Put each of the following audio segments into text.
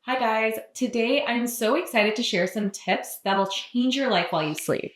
Hi guys, today I'm so excited to share some tips that'll change your life while you sleep.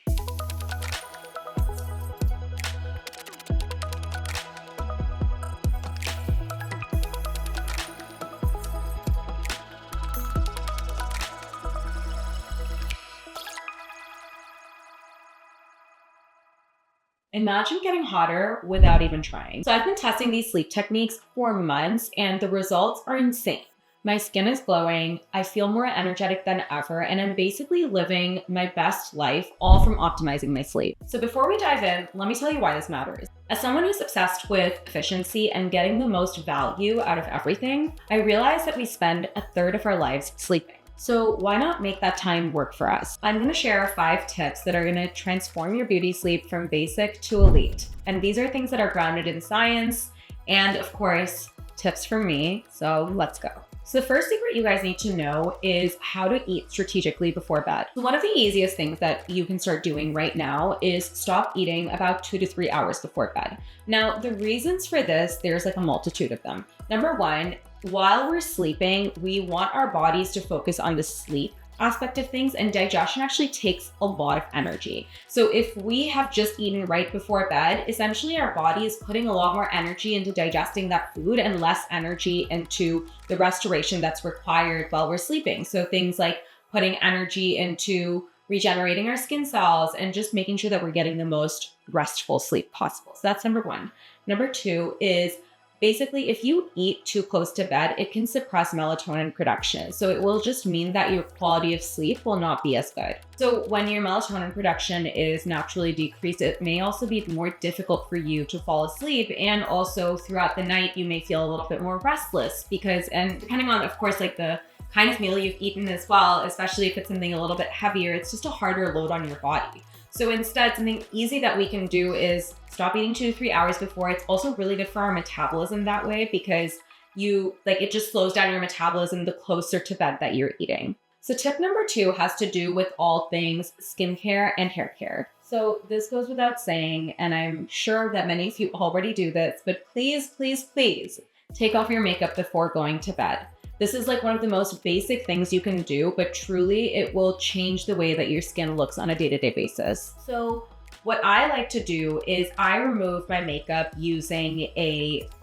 Imagine getting hotter without even trying. So I've been testing these sleep techniques for months and the results are insane. My skin is glowing, I feel more energetic than ever, and I'm basically living my best life all from optimizing my sleep. So before we dive in, let me tell you why this matters. As someone who's obsessed with efficiency and getting the most value out of everything, I realize that we spend a third of our lives sleeping. So why not make that time work for us? I'm going to share 5 tips that are going to transform your beauty sleep from basic to elite. And these are things that are grounded in science and, of course, tips from me. So let's go. So the first secret you guys need to know is how to eat strategically before bed. So one of the easiest things that you can start doing right now is stop eating about 2 to 3 hours before bed. Now, the reasons for this, there's like a multitude of them. Number one, while we're sleeping, we want our bodies to focus on the sleep aspect of things, and digestion actually takes a lot of energy. So if we have just eaten right before bed, essentially our body is putting a lot more energy into digesting that food and less energy into the restoration that's required while we're sleeping. So things like putting energy into regenerating our skin cells and just making sure that we're getting the most restful sleep possible. So that's number one. Number two is basically, if you eat too close to bed, it can suppress melatonin production. So it will just mean that your quality of sleep will not be as good. So when your melatonin production is naturally decreased, it may also be more difficult for you to fall asleep. And also throughout the night, you may feel a little bit more restless and depending on, of course, like the kind of meal you've eaten as well, especially if it's something a little bit heavier, it's just a harder load on your body. So instead, something easy that we can do is stop eating 2 to 3 hours before. It's also really good for our metabolism that way because it just slows down your metabolism the closer to bed that you're eating. So tip number 2 has to do with all things skincare and hair care. So this goes without saying, and I'm sure that many of you already do this, but please, please, please take off your makeup before going to bed. This is like one of the most basic things you can do, but truly it will change the way that your skin looks on a day-to-day basis. So what I like to do is I remove my makeup using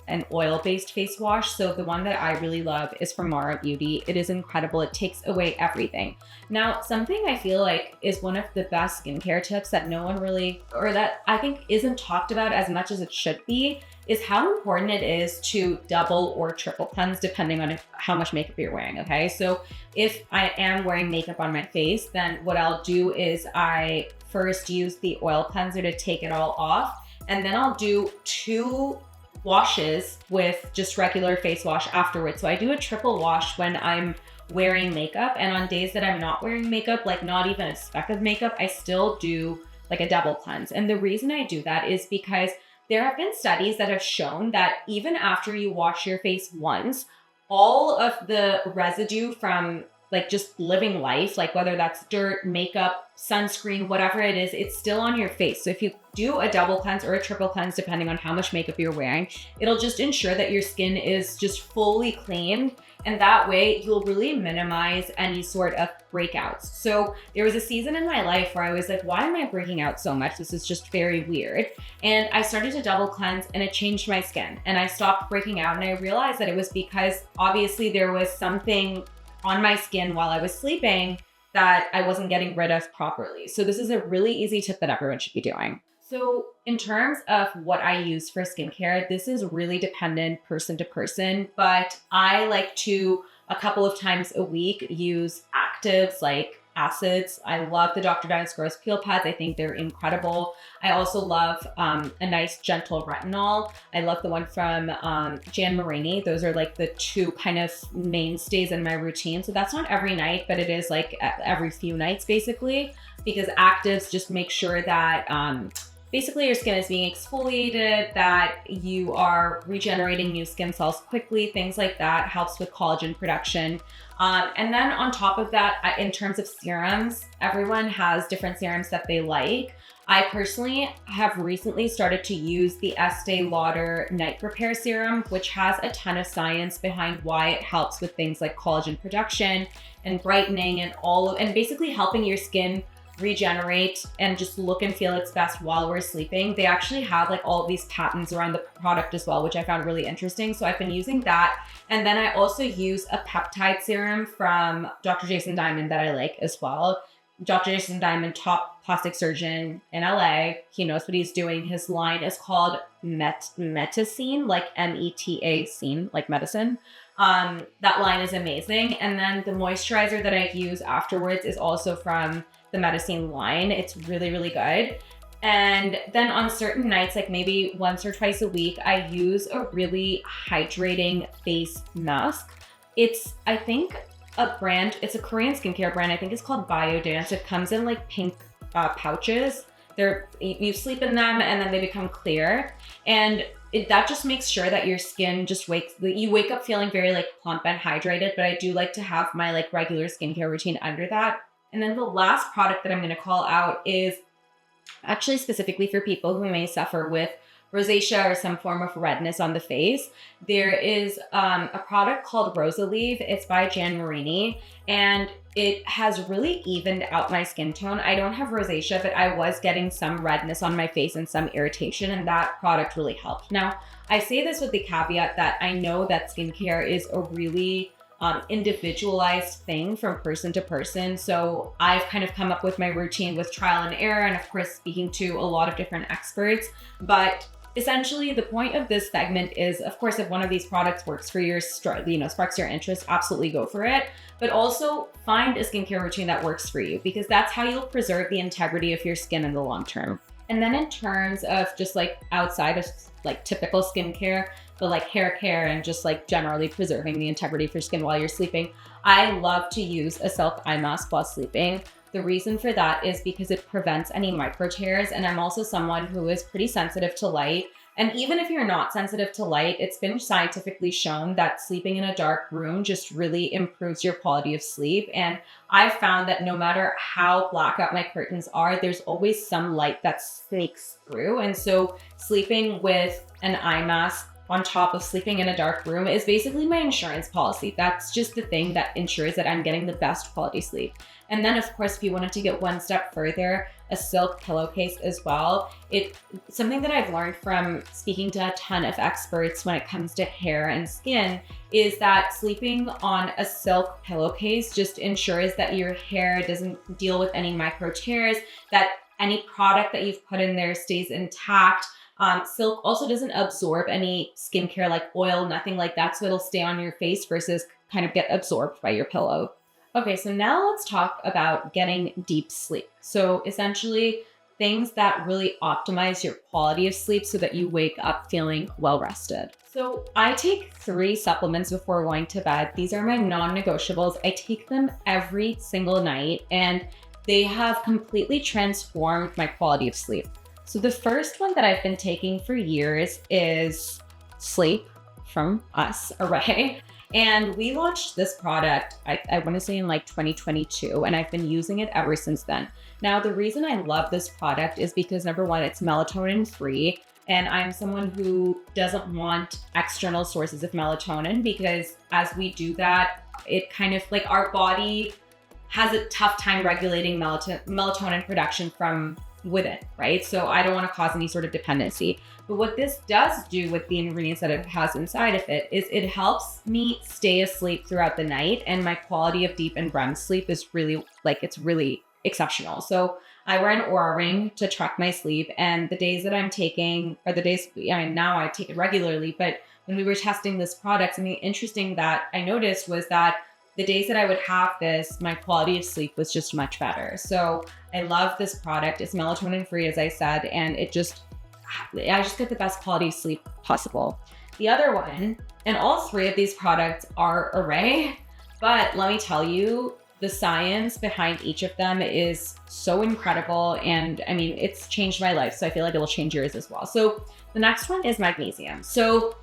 an oil-based face wash. So the one that I really love is from ARRAE Beauty. It is incredible. It takes away everything. Now, something I feel like is one of the best skincare tips that no one really, or that I think isn't talked about as much as it should be, is how important it is to double or triple cleanse depending on how much makeup you're wearing, okay? So if I am wearing makeup on my face, then what I'll do is I first use the oil cleanser to take it all off, and then I'll do 2 washes with just regular face wash afterwards. So I do a triple wash when I'm wearing makeup, and on days that I'm not wearing makeup, like not even a speck of makeup, I still do like a double cleanse. And the reason I do that is because there have been studies that have shown that even after you wash your face once, all of the residue from like just living life, like whether that's dirt, makeup, sunscreen, whatever it is, it's still on your face. So if you do a double cleanse or a triple cleanse, depending on how much makeup you're wearing, it'll just ensure that your skin is just fully cleaned. And that way you'll really minimize any sort of breakouts. So there was a season in my life where I was like, why am I breaking out so much? This is just very weird. And I started to double cleanse and it changed my skin. And I stopped breaking out, and I realized that it was because obviously there was something on my skin while I was sleeping that I wasn't getting rid of properly. So this is a really easy tip that everyone should be doing. So in terms of what I use for skincare, this is really dependent person to person, but I like to, a couple of times a week, use actives like acids. I love the Dr. Dennis Gross peel pads. I think they're incredible. I also love a nice gentle retinol. I love the one from Jan Marini. Those are like the 2 kind of mainstays in my routine. So that's not every night, but it is like every few nights basically, because actives just make sure that basically your skin is being exfoliated, that you are regenerating new skin cells quickly, things like that, helps with collagen production. And then on top of that, in terms of serums, everyone has different serums that they like. I personally have recently started to use the Estee Lauder Night Repair Serum, which has a ton of science behind why it helps with things like collagen production and brightening and basically helping your skin regenerate and just look and feel its best while we're sleeping. They actually have like all of these patents around the product as well, which I found really interesting. So I've been using that. And then I also use a peptide serum from Dr. Jason Diamond that I like as well. Dr. Jason Diamond, top plastic surgeon in LA. He knows what he's doing. His line is called Metacine, like META-cine, like medicine. That line is amazing. And then the moisturizer that I use afterwards is also from the Metacine line. It's really, really good. And then on certain nights, like maybe once or twice a week, I use a really hydrating face mask. It's, I think, it's a Korean skincare brand. I think it's called Biodance. It comes in like pink pouches. You sleep in them and then they become clear. And that just makes sure that your skin you wake up feeling very like plump and hydrated. But I do like to have my like regular skincare routine under that. And then the last product that I'm going to call out is actually specifically for people who may suffer with rosacea or some form of redness on the face. There is a product called Rosalieve. It's by Jan Marini, and it has really evened out my skin tone. I don't have rosacea, but I was getting some redness on my face and some irritation, and that product really helped. Now, I say this with the caveat that I know that skincare is a really individualized thing from person to person. So I've kind of come up with my routine with trial and error, and of course, speaking to a lot of different experts. But essentially, the point of this segment is, of course, if one of these products works for your, sparks your interest, absolutely go for it. But also find a skincare routine that works for you, because that's how you'll preserve the integrity of your skin in the long term. And then in terms of just like outside of like typical skincare, but like hair care and just like generally preserving the integrity of your skin while you're sleeping, I love to use a silk eye mask while sleeping. The reason for that is because it prevents any micro tears, and I'm also someone who is pretty sensitive to light. And even if you're not sensitive to light, it's been scientifically shown that sleeping in a dark room just really improves your quality of sleep. And I've found that no matter how blackout my curtains are, there's always some light that sneaks through. And so sleeping with an eye mask on top of sleeping in a dark room is basically my insurance policy. That's just the thing that ensures that I'm getting the best quality sleep. And then of course, if you wanted to get one step further, a silk pillowcase as well. It's something that I've learned from speaking to a ton of experts when it comes to hair and skin is that sleeping on a silk pillowcase just ensures that your hair doesn't deal with any micro tears, that any product that you've put in there stays intact. Silk also doesn't absorb any skincare like oil, nothing like that. So it'll stay on your face versus kind of get absorbed by your pillow. Okay, so now let's talk about getting deep sleep. So essentially things that really optimize your quality of sleep so that you wake up feeling well rested. So I take 3 supplements before going to bed. These are my non-negotiables. I take them every single night and they have completely transformed my quality of sleep. So the first one that I've been taking for years is Sleep from us, ARRAE. And we launched this product, I want to say in like 2022, and I've been using it ever since then. Now, the reason I love this product is because number one, it's melatonin free. And I'm someone who doesn't want external sources of melatonin because as we do that, it kind of like our body has a tough time regulating melatonin production from within, right? So I don't want to cause any sort of dependency. But what this does do with the ingredients that it has inside of it is it helps me stay asleep throughout the night, and my quality of deep and REM sleep is really it's really exceptional. So I wear an Oura ring to track my sleep, and the days that I'm taking are the days, now I take it regularly, but when we were testing this product, something interesting that I noticed was that the days that I would have this, my quality of sleep was just much better. So I love this product. It's melatonin free, as I said, and I just get the best quality of sleep possible. The other one, and all 3 of these products are ARRAE, but let me tell you, the science behind each of them is so incredible. And I mean, it's changed my life. So I feel like it'll change yours as well. So the next one is magnesium. So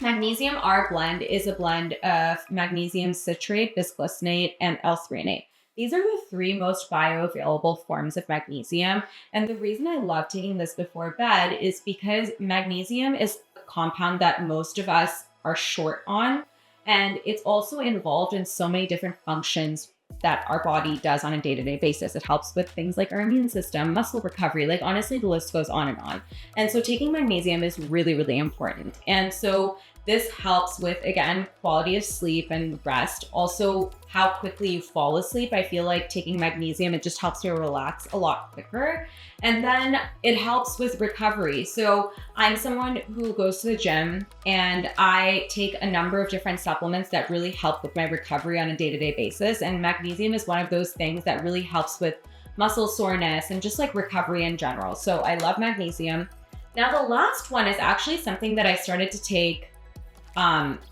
Magnesium R blend is a blend of magnesium citrate, bisglycinate, and L-threonate. These are the three most bioavailable forms of magnesium. And the reason I love taking this before bed is because magnesium is a compound that most of us are short on. And it's also involved in so many different functions that our body does on a day-to-day basis. It helps with things like our immune system, muscle recovery, like honestly, the list goes on and on. And so taking magnesium is really, really important. And so this helps with, again, quality of sleep and rest. Also, how quickly you fall asleep. I feel like taking magnesium, it just helps you relax a lot quicker. And then it helps with recovery. So I'm someone who goes to the gym and I take a number of different supplements that really help with my recovery on a day-to-day basis. And magnesium is one of those things that really helps with muscle soreness and just like recovery in general. So I love magnesium. Now, the last one is actually something that I started to take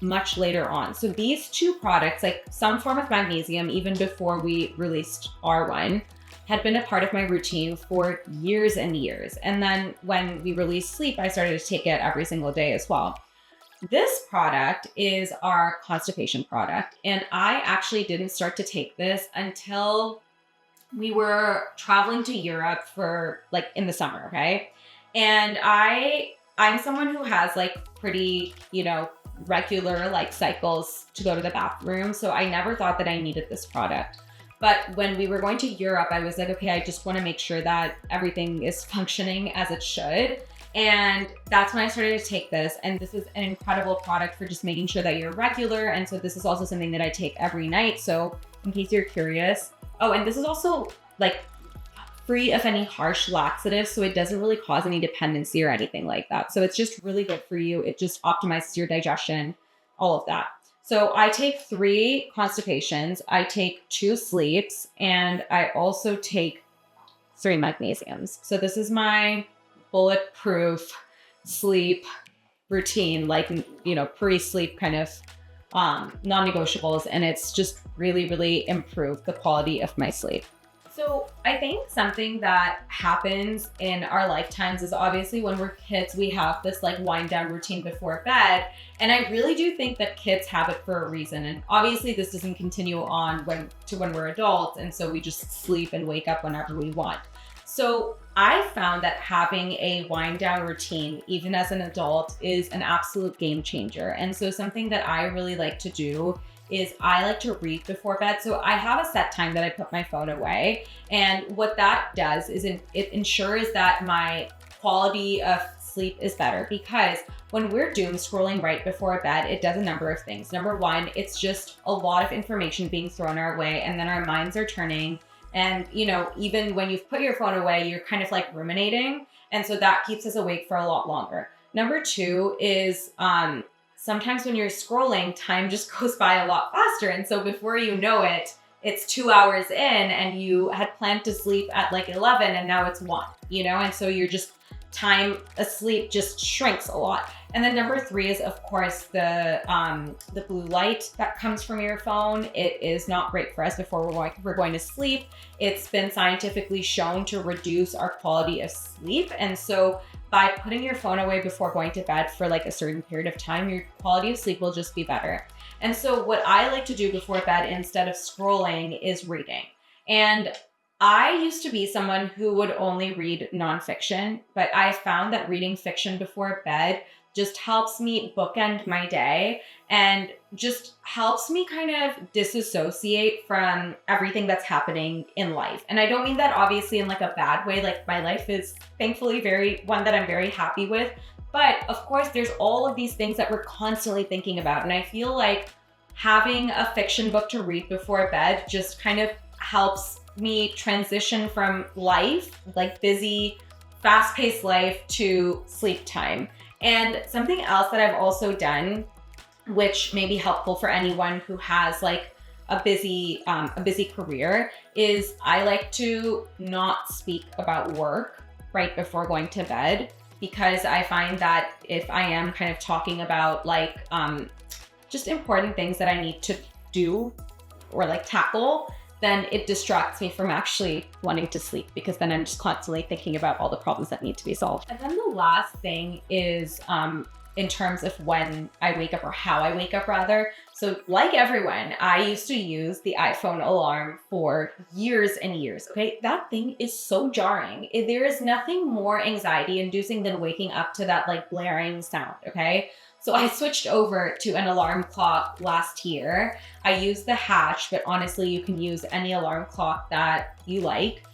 much later on. So these two products, like some form of magnesium, even before we released our one, had been a part of my routine for years and years. And then when we released Sleep, I started to take it every single day as well. This product is our constipation product. And I actually didn't start to take this until we were traveling to Europe for like in the summer, okay? And I'm someone who has like pretty, regular like cycles to go to the bathroom. So I never thought that I needed this product. But when we were going to Europe, I was like, okay, I just want to make sure that everything is functioning as it should. And that's when I started to take this. And this is an incredible product for just making sure that you're regular. And so this is also something that I take every night. So in case you're curious. Oh, and this is also like free of any harsh laxatives, so it doesn't really cause any dependency or anything like that. So it's just really good for you. It just optimizes your digestion, all of that. So I take 3 constipations, I take 2 sleeps, and I also take 3 magnesiums. So this is my bulletproof sleep routine, like, pre-sleep kind of non-negotiables, and it's just really, really improved the quality of my sleep. So I think something that happens in our lifetimes is obviously when we're kids, we have this like wind down routine before bed. And I really do think that kids have it for a reason. And obviously this doesn't continue on when we're adults. And so we just sleep and wake up whenever we want. So I found that having a wind down routine, even as an adult, is an absolute game changer. And so something that I really like to do is I like to read before bed. So I have a set time that I put my phone away. And what that does is it ensures that my quality of sleep is better, because when we're doom scrolling right before bed, it does a number of things. Number one, it's just a lot of information being thrown our way, and then our minds are turning. And, even when you've put your phone away, you're kind of like ruminating. And so that keeps us awake for a lot longer. Number 2 is, sometimes when you're scrolling, time just goes by a lot faster. And so before you know it, it's 2 hours in and you had planned to sleep at like 11 and now it's 1, and so you're just time asleep just shrinks a lot. And then number 3 is, of course, the blue light that comes from your phone. It is not great for us before we're going to sleep. It's been scientifically shown to reduce our quality of sleep. And so by putting your phone away before going to bed for like a certain period of time, your quality of sleep will just be better. And so what I like to do before bed instead of scrolling is reading. And I used to be someone who would only read nonfiction, but I found that reading fiction before bed just helps me bookend my day and just helps me kind of disassociate from everything that's happening in life. And I don't mean that obviously in like a bad way. Like my life is thankfully one that I'm very happy with. But of course, there's all of these things that we're constantly thinking about. And I feel like having a fiction book to read before bed just kind of helps me transition from life, like busy, fast-paced life, to sleep time. And something else that I've also done, which may be helpful for anyone who has like a busy career, is I like to not speak about work right before going to bed, because I find that if I am kind of talking about like just important things that I need to do or like tackle, then it distracts me from actually wanting to sleep, because then I'm just constantly thinking about all the problems that need to be solved. And then the last thing is in terms of when I wake up or how I wake up rather. So like everyone, I used to use the iPhone alarm for years and years, okay? That thing is so jarring. There is nothing more anxiety inducing than waking up to that like blaring sound, okay? So I switched over to an alarm clock last year. I use the Hatch, but honestly, you can use any alarm clock that you like.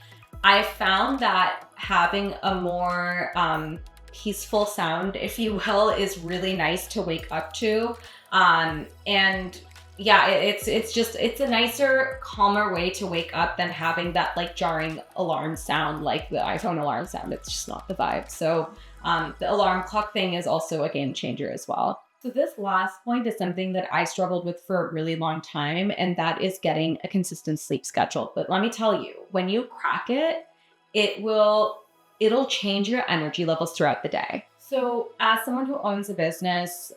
I found that having a more peaceful sound, if you will, is really nice to wake up to. And yeah, it's a nicer, calmer way to wake up than having that like jarring alarm sound like the iPhone alarm sound. It's just not the vibe. So the alarm clock thing is also a game changer as well. So this last point is something that I struggled with for a really long time, and that is getting a consistent sleep schedule. But let me tell you, when you crack it, it'll change your energy levels throughout the day. So as someone who owns a business,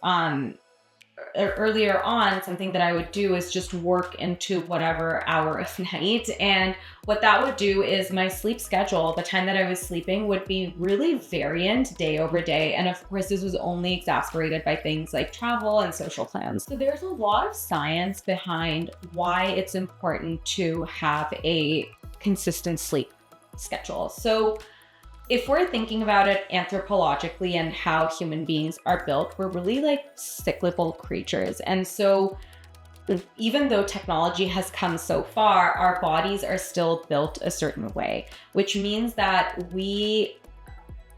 earlier on, something that I would do is just work into whatever hour of night. And what that would do is my sleep schedule, the time that I was sleeping, would be really variant day over day. And of course, this was only exacerbated by things like travel and social plans. So there's a lot of science behind why it's important to have a consistent sleep schedule. So if we're thinking about it anthropologically and how human beings are built, we're really like cyclical creatures. And so even though technology has come so far, our bodies are still built a certain way, which means that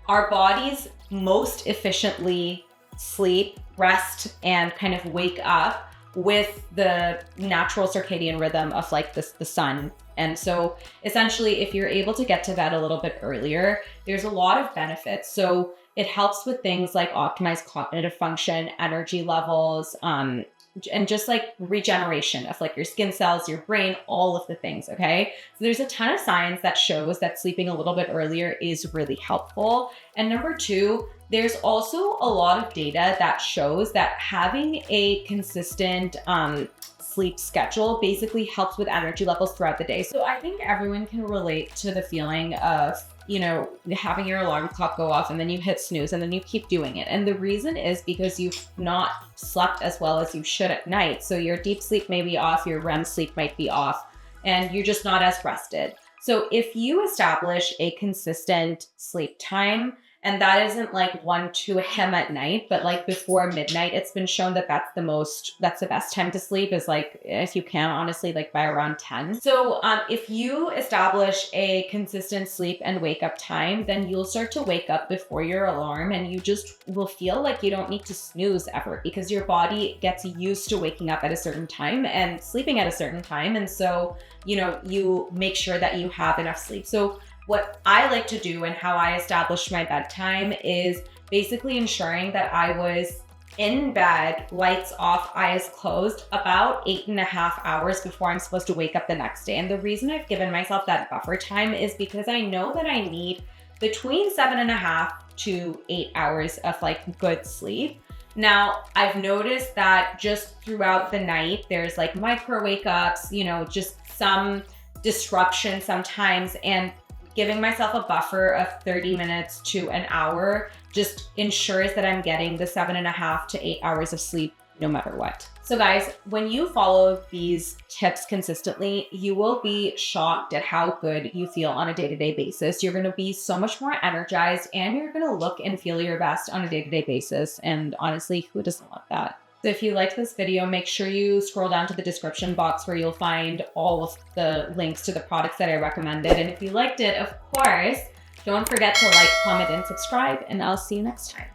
our bodies most efficiently sleep, rest, and kind of wake up with the natural circadian rhythm of like the sun. And so essentially, if you're able to get to bed a little bit earlier, there's a lot of benefits. So it helps with things like optimized cognitive function, energy levels, and just like regeneration of like your skin cells, your brain, all of the things, okay? So there's a ton of science that shows that sleeping a little bit earlier is really helpful. And number two, there's also a lot of data that shows that having a consistent sleep schedule basically helps with energy levels throughout the day. So I think everyone can relate to the feeling of, you know, having your alarm clock go off and then you hit snooze and then you keep doing it. And the reason is because you've not slept as well as you should at night. So your deep sleep may be off, your REM sleep might be off, and you're just not as rested. So if you establish a consistent sleep time, and that isn't like 1, 2 a.m. at night, but like before midnight, it's been shown that that's the best time to sleep is like, if you can, honestly, like by around 10. So if you establish a consistent sleep and wake up time, then you'll start to wake up before your alarm and you just will feel like you don't need to snooze ever because your body gets used to waking up at a certain time and sleeping at a certain time. And so, you know, you make sure that you have enough sleep. So what I like to do and how I established my bedtime is basically ensuring that I was in bed, lights off, eyes closed, about 8.5 hours before I'm supposed to wake up the next day. And the reason I've given myself that buffer time is because I know that I need between 7.5 to 8 hours of like good sleep. Now, I've noticed that just throughout the night, there's like micro wake ups, you know, just some disruption sometimes, and giving myself a buffer of 30 minutes to an hour just ensures that I'm getting the 7.5 to 8 hours of sleep no matter what. So guys, when you follow these tips consistently, you will be shocked at how good you feel on a day-to-day basis. You're gonna be so much more energized and you're gonna look and feel your best on a day-to-day basis. And honestly, who doesn't want that? So if you liked this video, make sure you scroll down to the description box where you'll find all of the links to the products that I recommended. And if you liked it, of course, don't forget to like, comment, and subscribe, and I'll see you next time.